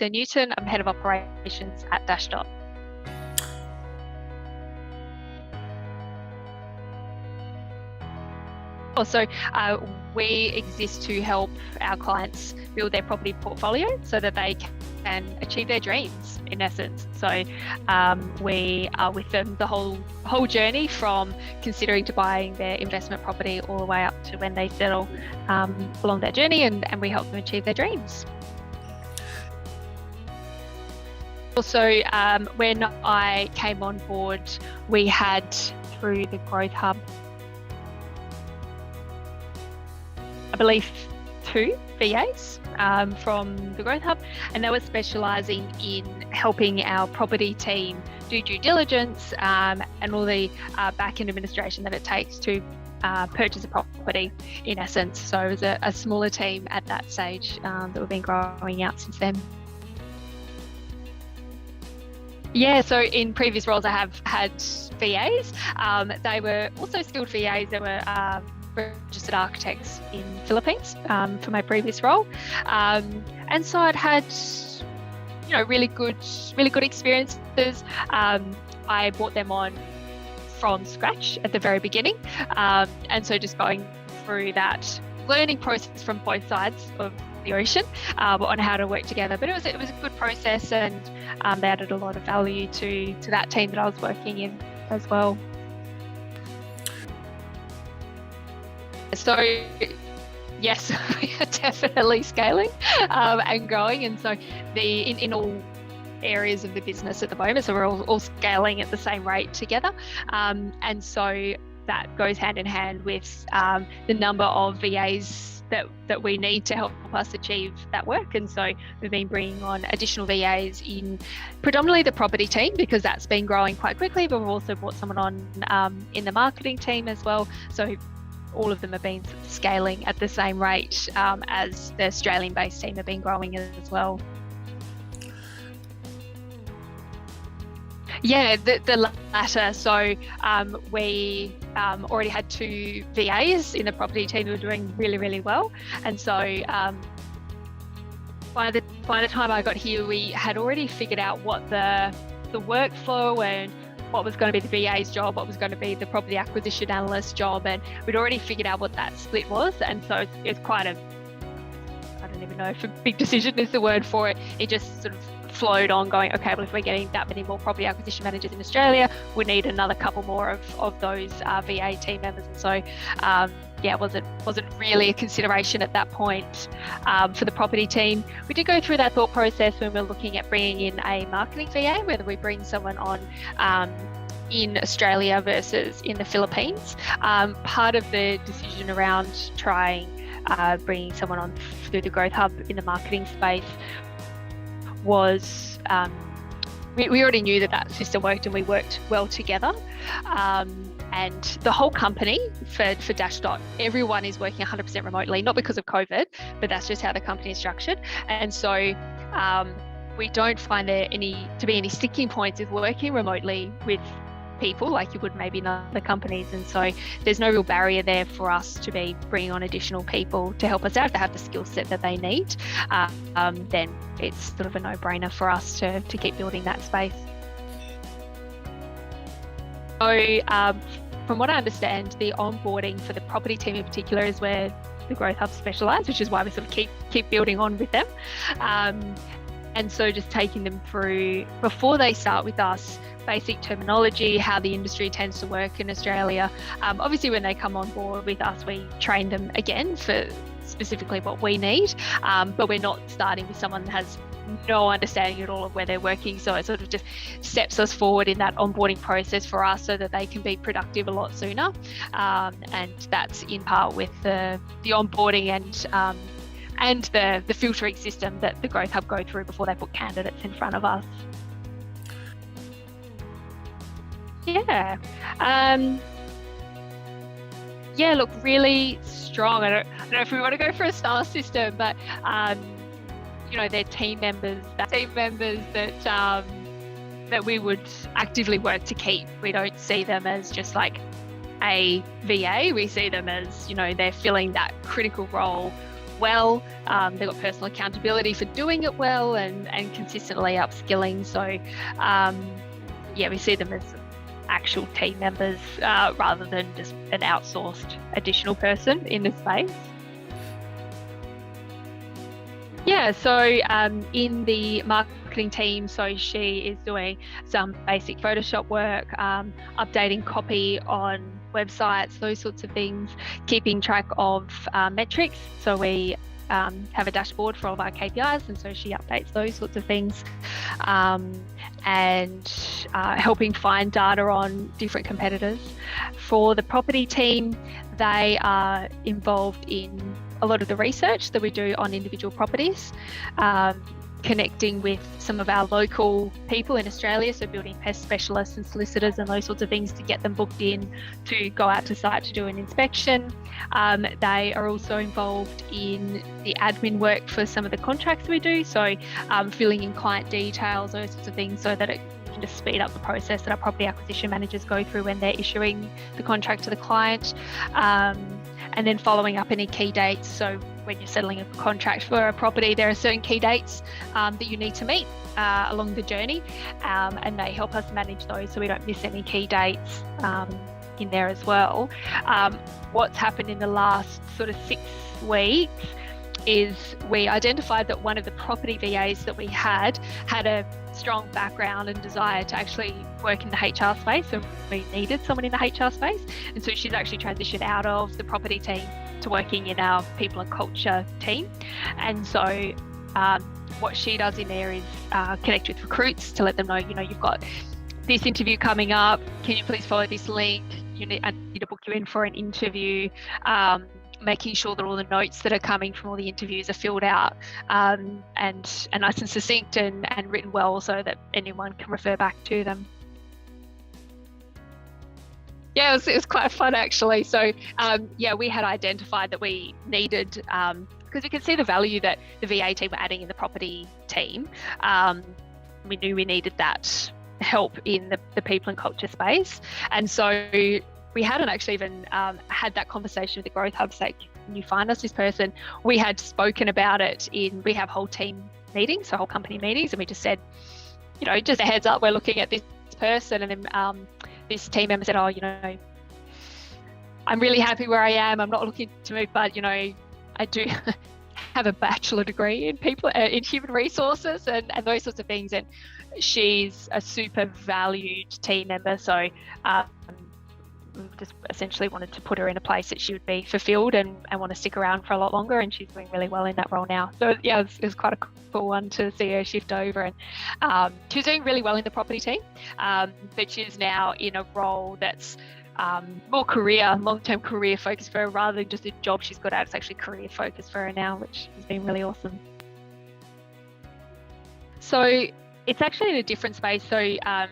Newton. I'm Head of Operations at Dashdot. Also, we exist to help our clients build their property portfolio so that they can achieve their dreams, in essence. So we are with them the whole journey, from considering to buying their investment property all the way up to when they settle along that journey, and we help them achieve their dreams. Also, when I came on board, we had, through the Growth Hub, I believe 2 VAs from the Growth Hub, and they were specialising in helping our property team do due diligence and all the back-end administration that it takes to purchase a property, in essence. So it was a smaller team at that stage that we've been growing out since then. Yeah, so in previous roles I have had VAs. They were also skilled VAs. They were registered architects in Philippines for my previous role, and so I'd had really good experiences. I brought them on from scratch at the very beginning, and so just going through that learning process from both sides of the ocean on how to work together. But it was a good process, and they added a lot of value to that team that I was working in as well. So yes, we are definitely scaling and growing, and so in all areas of the business at the moment, so we're all scaling at the same rate together, and so that goes hand in hand with the number of VAs that we need to help us achieve that work. And so we've been bringing on additional VAs in predominantly the property team, because that's been growing quite quickly, but we've also brought someone on in the marketing team as well. So all of them have been scaling at the same rate as the Australian-based team have been growing as well. Yeah, the latter. So we already had 2 VAs in the property team who were doing really, really well. And so by the time I got here, we had already figured out what the workflow and what was going to be the VA's job, what was going to be the property acquisition analyst job, and we'd already figured out what that split was. And so it's quite I don't even know if a big decision is the word for it. It just sort of flowed on, going, okay, well, if we're getting that many more property acquisition managers in Australia, we need another couple more of those VA team members. And so it wasn't really a consideration at that point for the property team. We did go through that thought process when we were looking at bringing in a marketing VA, whether we bring someone on in Australia versus in the Philippines. Part of the decision around trying bringing someone on through the Growth Hub in the marketing space was we already knew that system worked, and we worked well together. And the whole company for Dashdot, everyone is working 100% remotely, not because of COVID, but that's just how the company is structured. And so we don't find there to be any sticking points with working remotely with people like you would maybe in other companies. And so there's no real barrier there for us to be bringing on additional people to help us out, to have the skill set that they need. Then it's sort of a no-brainer for us to keep building that space. So from what I understand, the onboarding for the property team in particular is where the Growth Hub specialise, which is why we sort of keep building on with them. And so just taking them through, before they start with us, basic terminology, how the industry tends to work in Australia. Obviously, when they come on board with us, we train them again for specifically what we need, but we're not starting with someone that has no understanding at all of where they're working. So it sort of just steps us forward in that onboarding process for us so that they can be productive a lot sooner. And that's in part with the onboarding and the filtering system that the Growth Hub go through before they put candidates in front of us. Yeah. Look, really strong. I don't know if we want to go for a star system, but they're team members that we would actively work to keep. We don't see them as just like a VA. We see them as, they're filling that critical role well. They've got personal accountability for doing it well and consistently upskilling. So we see them as actual team members rather than just an outsourced additional person in the space. Yeah, so in the marketing team, so she is doing some basic Photoshop work, updating copy on websites, those sorts of things, keeping track of metrics. So we have a dashboard for all of our KPIs, and so she updates those sorts of things, and helping find data on different competitors. For the property team, they are involved in a lot of the research that we do on individual properties, connecting with some of our local people in Australia, so building pest specialists and solicitors and those sorts of things to get them booked in to go out to site to do an inspection. They are also involved in the admin work for some of the contracts we do, so filling in client details, those sorts of things, so that it can just speed up the process that our property acquisition managers go through when they're issuing the contract to the client. And then following up any key dates. So when you're settling a contract for a property, there are certain key dates that you need to meet along the journey, and they help us manage those so we don't miss any key dates in there as well. What's happened in the last sort of 6 weeks is we identified that one of the property VAs that we had a strong background and desire to actually work in the HR space, and we needed someone in the HR space, and so she's actually transitioned out of the property team to working in our people and culture team. And so what she does in there is connect with recruits to let them know, you've got this interview coming up, can you please follow this link, I need to book you in for an interview, making sure that all the notes that are coming from all the interviews are filled out and nice and succinct and written well so that anyone can refer back to them. Yeah, it was quite fun actually. So we had identified that we needed, because we could see the value that the VA team were adding in the property team. We knew we needed that help in the people and culture space. And so we hadn't actually even had that conversation with the Growth Hub say, can you find us this person? We had spoken about it we have whole team meetings, so whole company meetings, and we just said, just a heads up, we're looking at this person. And then this team member said, I'm really happy where I am. I'm not looking to move, but, I do have a bachelor degree in in human resources and those sorts of things. And she's a super valued team member. So we just essentially wanted to put her in a place that she would be fulfilled and want to stick around for a lot longer, and she's doing really well in that role now. So yeah, it was quite a cool one to see her shift over, and she's doing really well in the property team, but she's now in a role that's more long-term career focused for her rather than just a job she's got out. It's actually career focused for her now, which has been really awesome. So it's actually in a different space. So our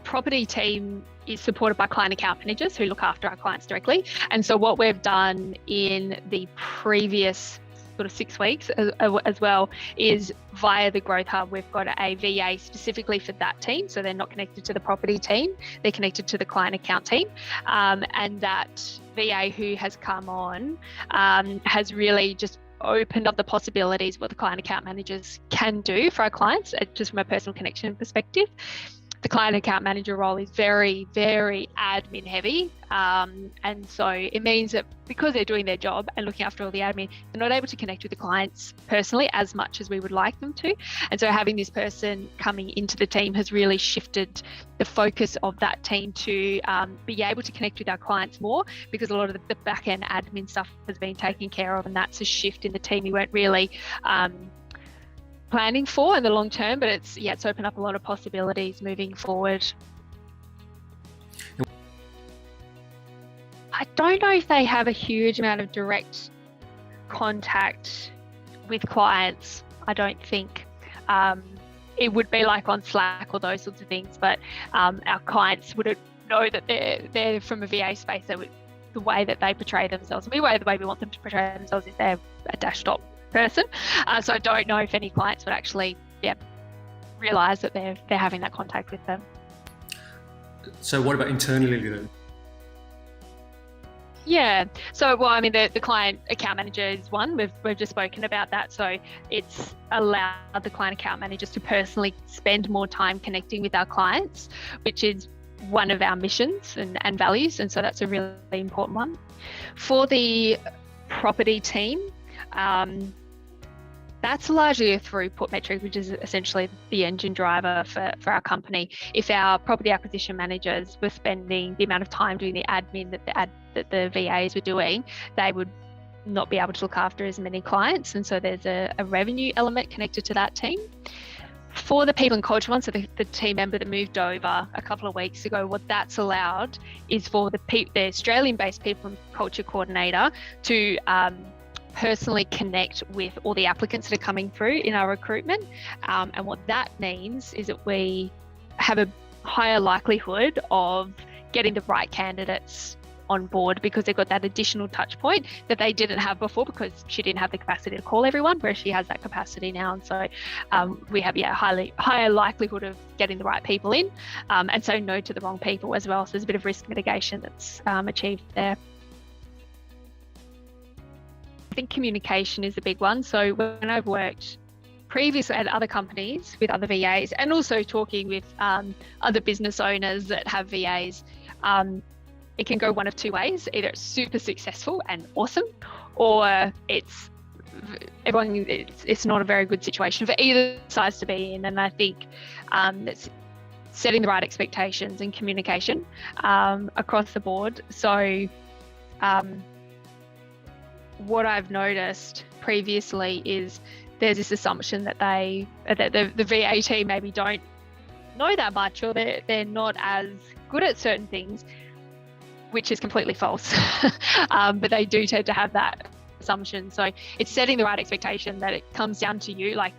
property team is supported by client account managers who look after our clients directly. And so what we've done in the previous sort of 6 weeks as well is via the Growth Hub, we've got a VA specifically for that team. So they're not connected to the property team, they're connected to the client account team. And that VA who has come on has really just opened up the possibilities what the client account managers can do for our clients, just from a personal connection perspective. The client account manager role is very, very admin heavy. And so it means that because they're doing their job and looking after all the admin, they're not able to connect with the clients personally as much as we would like them to. And so having this person coming into the team has really shifted the focus of that team to be able to connect with our clients more, because a lot of the back end admin stuff has been taken care of, and that's a shift in the team we weren't really planning for in the long term, but it's opened up a lot of possibilities moving forward. I don't know if they have a huge amount of direct contact with clients. I don't think it would be like on Slack or those sorts of things, but our clients wouldn't know that they're from a VA space. The way that they portray themselves, the way we want them to portray themselves is they're a Dashdot person. So I don't know if any clients would actually realise that they're having that contact with them. So what about internally then? Yeah. So, well, I mean, the client account manager is one. We've just spoken about that. So it's allowed the client account managers to personally spend more time connecting with our clients, which is one of our missions and values. And so that's a really important one. For the property team, that's largely a throughput metric, which is essentially the engine driver for our company. If our property acquisition managers were spending the amount of time doing the admin that the VAs were doing, they would not be able to look after as many clients. And so there's a revenue element connected to that team. For the people and culture one, so the team member that moved over a couple of weeks ago, what that's allowed is for the Australian-based people and culture coordinator to personally connect with all the applicants that are coming through in our recruitment. And what that means is that we have a higher likelihood of getting the right candidates on board, because they've got that additional touch point that they didn't have before, because she didn't have the capacity to call everyone, whereas she has that capacity now. And so we have higher likelihood of getting the right people in, and so no to the wrong people as well. So there's a bit of risk mitigation that's achieved there. I think communication is a big one. So when I've worked previously at other companies with other VAs, and also talking with other business owners that have VAs, it can go one of two ways. Either it's super successful and awesome, or it's not a very good situation for either sides to be in. And I think it's setting the right expectations and communication across the board. So what I've noticed previously is there's this assumption that the VA team maybe don't know that much, or they're not as good at certain things, which is completely false. But they do tend to have that assumption. So it's setting the right expectation that it comes down to you, like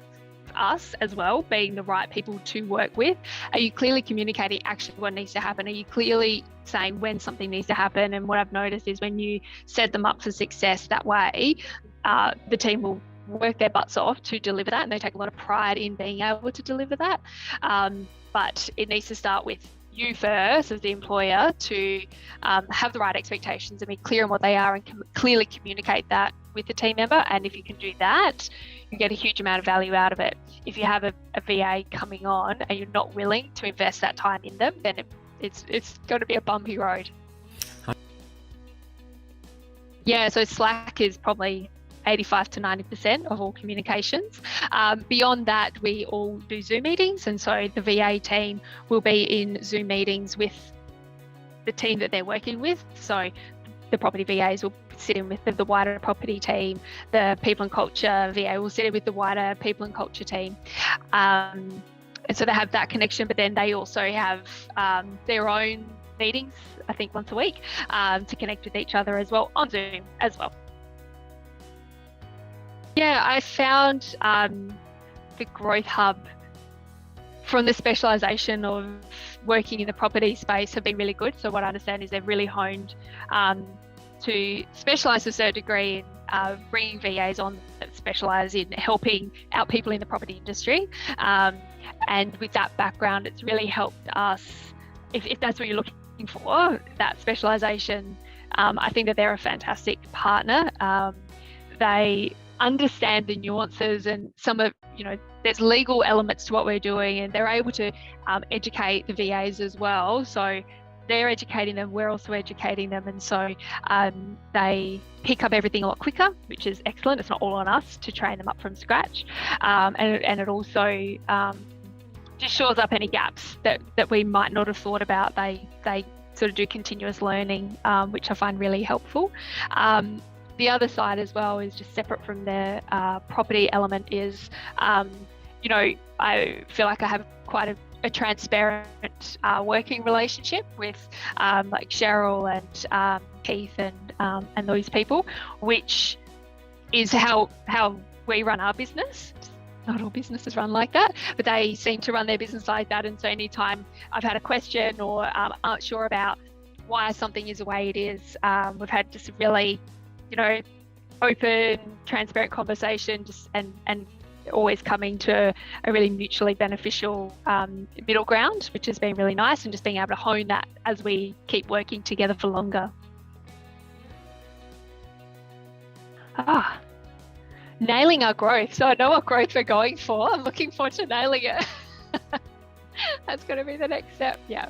us as well, being the right people to work with. Are you clearly communicating actually what needs to happen? Are you clearly saying when something needs to happen? And what I've noticed is when you set them up for success that way, the team will work their butts off to deliver that, and they take a lot of pride in being able to deliver that. But it needs to start with you first as the employer to have the right expectations and be clear on what they are, and clearly communicate that with the team member. And if you can do that, you get a huge amount of value out of it. If you have a VA coming on and you're not willing to invest that time in them, then it's going to be a bumpy road. Yeah, so Slack is probably 85 to 90% of all communications. Beyond that, we all do Zoom meetings, and so the VA team will be in Zoom meetings with the team that they're working with. So the property VAs will sit in with the wider property team. The people and culture VA will sit in with the wider people and culture team. And so they have that connection, but then they also have their own meetings, I think once a week, to connect with each other as well on Zoom as well. Yeah, I found the Growth Hub, from the specialisation of working in the property space, have been really good. So what I understand is they've really honed to specialise to a certain degree in bringing VAs on that specialise in helping out people in the property industry. And with that background, it's really helped us, if that's what you're looking for, that specialisation. I think that they're a fantastic partner. They understand the nuances and some of, there's legal elements to what we're doing, and they're able to educate the VAs as well. So they're educating them, we're also educating them. And so they pick up everything a lot quicker, which is excellent. It's not all on us to train them up from scratch. And it also just shores up any gaps that we might not have thought about. They sort of do continuous learning, which I find really helpful. The other side as well is just separate from the property element is, I feel like I have quite a transparent working relationship with like Cheryl and Keith and those people, which is how we run our business. Not all businesses run like that, but they seem to run their business like that. And so anytime I've had a question or aren't sure about why something is the way it is, we've had just really open, transparent conversation, and always coming to a really mutually beneficial middle ground, which has been really nice, and just being able to hone that as we keep working together for longer. Ah, nailing our growth. So I know what growth we're going for. I'm looking forward to nailing it. That's going to be the next step. Yeah.